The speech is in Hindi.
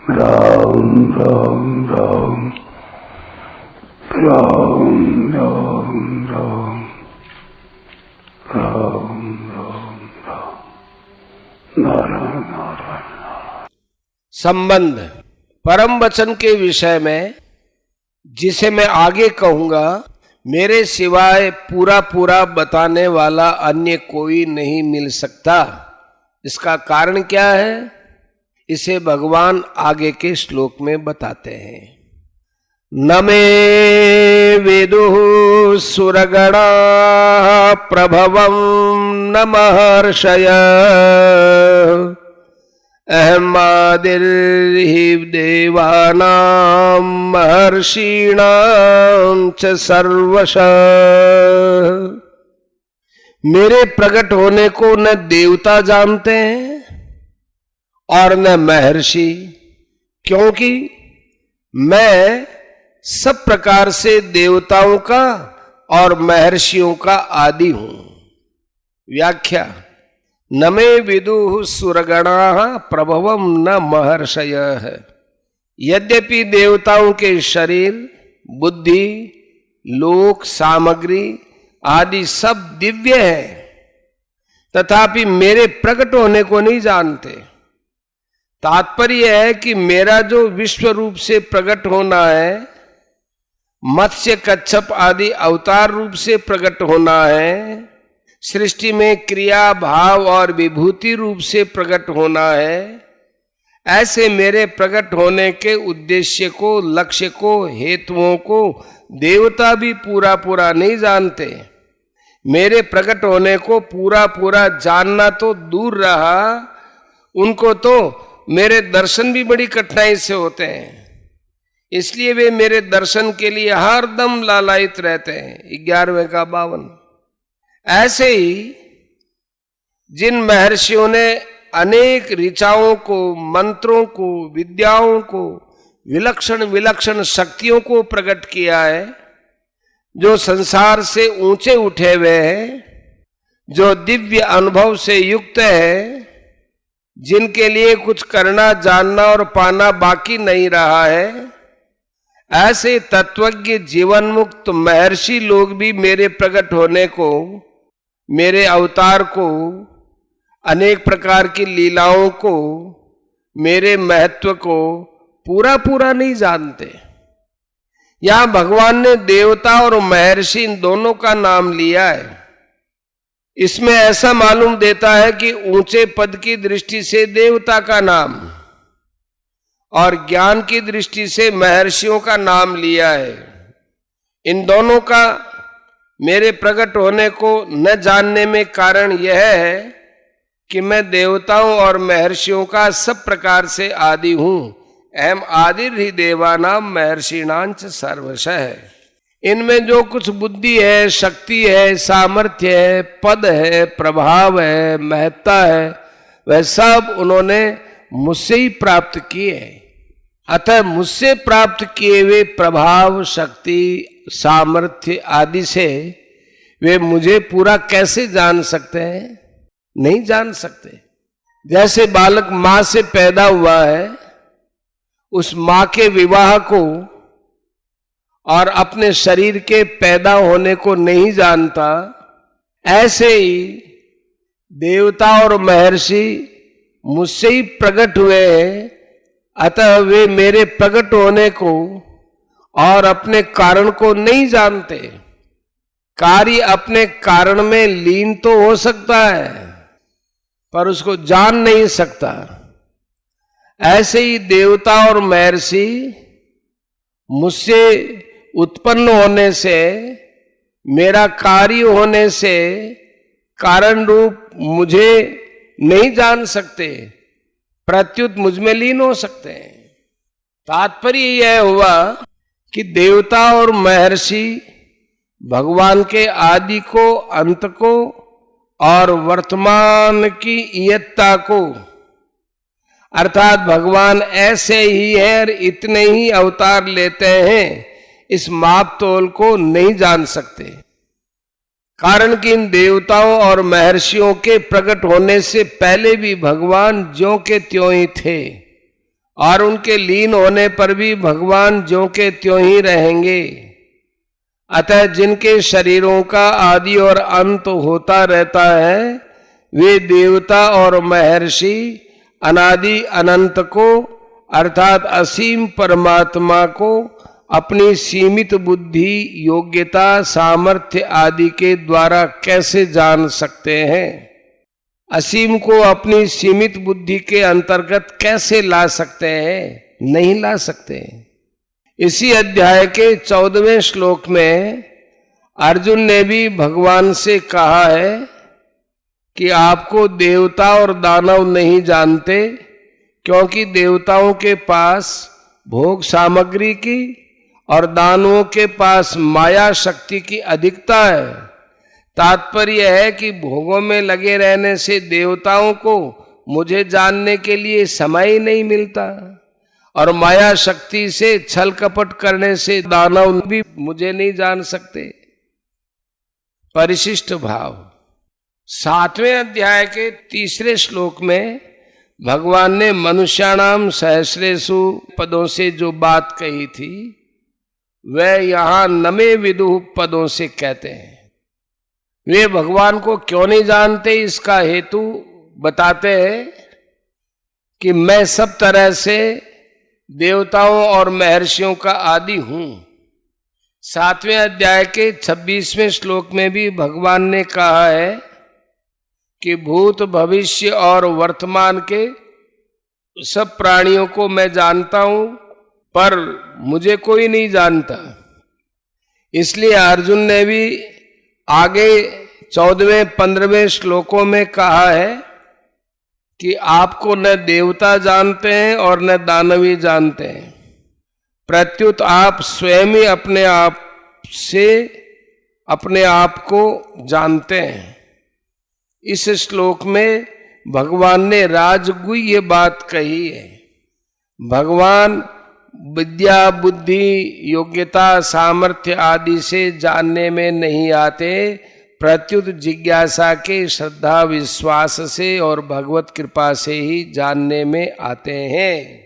राम राम राम राम राम राम राम राम राम नारायण नारायण। संबंध परम वचन के विषय में जिसे मैं आगे कहूंगा, मेरे सिवाय पूरा पूरा बताने वाला अन्य कोई नहीं मिल सकता। इसका कारण क्या है, इसे भगवान आगे के श्लोक में बताते हैं। न मे विदुः सुरगणा प्रभवं न महर्षय अहमादिर्हि देवानां महर्षीणां च सर्वशः। मेरे प्रकट होने को न देवता जानते हैं और न महर्षि, क्योंकि मैं सब प्रकार से देवताओं का और महर्षियों का आदि हूं। व्याख्या। न मे विदुः सुरगणाः प्रभवं न महर्षयः। यद्यपि देवताओं के शरीर, बुद्धि, लोक, सामग्री आदि सब दिव्य है, तथापि मेरे प्रकट होने को नहीं जानते। तात्पर्य है कि मेरा जो विश्व रूप से प्रकट होना है, मत्स्य, कच्छप आदि अवतार रूप से प्रकट होना है, सृष्टि में क्रिया, भाव और विभूति रूप से प्रकट होना है, ऐसे मेरे प्रकट होने के उद्देश्य को, लक्ष्य को, हेतुओं को देवता भी पूरा पूरा नहीं जानते। मेरे प्रकट होने को पूरा पूरा जानना तो दूर रहा, उनको तो मेरे दर्शन भी बड़ी कठिनाई से होते हैं। इसलिए वे मेरे दर्शन के लिए हर दम लालायित रहते हैं। 11वें का 52। ऐसे ही जिन महर्षियों ने अनेक ऋचाओं को, मंत्रों को, विद्याओं को, विलक्षण विलक्षण शक्तियों को प्रकट किया है, जो संसार से ऊंचे उठे हुए हैं, जो दिव्य अनुभव से युक्त है, जिनके लिए कुछ करना, जानना और पाना बाकी नहीं रहा है, ऐसे तत्वज्ञ जीवन मुक्त महर्षि लोग भी मेरे प्रकट होने को, मेरे अवतार को, अनेक प्रकार की लीलाओं को, मेरे महत्व को पूरा पूरा नहीं जानते। यहां भगवान ने देवता और महर्षि इन दोनों का नाम लिया है। इसमें ऐसा मालूम देता है कि ऊंचे पद की दृष्टि से देवता का नाम और ज्ञान की दृष्टि से महर्षियों का नाम लिया है। इन दोनों का मेरे प्रकट होने को न जानने में कारण यह है कि मैं देवताओं और महर्षियों का सब प्रकार से आदि हूं। अहम आदिर्हि देवानां महर्षीणां च सर्वशः। इनमें जो कुछ बुद्धि है, शक्ति है, सामर्थ्य है, पद है, प्रभाव है, महत्ता है, वह सब उन्होंने मुझसे ही प्राप्त किए हैं। अतः मुझसे प्राप्त किए हुए प्रभाव, शक्ति, सामर्थ्य आदि से वे मुझे पूरा कैसे जान सकते हैं? नहीं जान सकते। जैसे बालक मां से पैदा हुआ है, उस मां के विवाह को और अपने शरीर के पैदा होने को नहीं जानता, ऐसे ही देवता और महर्षि मुझसे ही प्रकट हुए हैं। अतः वे मेरे प्रकट होने को और अपने कारण को नहीं जानते। कार्य अपने कारण में लीन तो हो सकता है, पर उसको जान नहीं सकता। ऐसे ही देवता और महर्षि मुझसे उत्पन्न होने से, मेरा कार्य होने से कारण रूप मुझे नहीं जान सकते, प्रत्युत मुझ में लीन हो सकते हैं। तात्पर्य यह हुआ कि देवता और महर्षि भगवान के आदि को, अंत को और वर्तमान की इयत्ता को, अर्थात भगवान ऐसे ही है और इतने ही अवतार लेते हैं, इस माप तोल को नहीं जान सकते। कारण कि इन देवताओं और महर्षियों के प्रकट होने से पहले भी भगवान ज्यों के त्यों ही थे। और उनके लीन होने पर भी भगवान ज्यों के त्यों ही रहेंगे। अतः जिनके शरीरों का आदि और अंत होता रहता है वे देवता और महर्षि अनादि अनंत को अर्थात असीम परमात्मा को अपनी सीमित बुद्धि, योग्यता, सामर्थ्य आदि के द्वारा कैसे जान सकते हैं? असीम को अपनी सीमित बुद्धि के अंतर्गत कैसे ला सकते हैं? नहीं ला सकते। इसी अध्याय के 14वें श्लोक में अर्जुन ने भी भगवान से कहा है कि आपको देवता और दानव नहीं जानते, क्योंकि देवताओं के पास भोग सामग्री की और दानवों के पास माया शक्ति की अधिकता है। तात्पर्य है कि भोगों में लगे रहने से देवताओं को मुझे जानने के लिए समय ही नहीं मिलता, और माया शक्ति से छल कपट करने से दानव भी मुझे नहीं जान सकते। परिशिष्ट भाव। 7वें अध्याय के 3 श्लोक में भगवान ने मनुष्याणाम सहस्रेषु पदों से जो बात कही थी वह यहां नमे विदुः पदों से कहते हैं। वे भगवान को क्यों नहीं जानते, इसका हेतु बताते हैं कि मैं सब तरह से देवताओं और महर्षियों का आदि हूं। 7वें अध्याय के 26वें श्लोक में भी भगवान ने कहा है कि भूत, भविष्य और वर्तमान के सब प्राणियों को मैं जानता हूं, पर मुझे कोई नहीं जानता। इसलिए अर्जुन ने भी आगे 14वें 15वें श्लोकों में कहा है कि आपको न देवता जानते हैं और न दानवी जानते हैं, प्रत्युत आप स्वयं ही अपने आप से अपने आप को जानते हैं। इस श्लोक में भगवान ने राजगुह्य बात कही है। भगवान विद्या, बुद्धि, योग्यता, सामर्थ्य आदि से जानने में नहीं आते, प्रत्युत जिज्ञासा के, श्रद्धा विश्वास से और भगवत कृपा से ही जानने में आते हैं।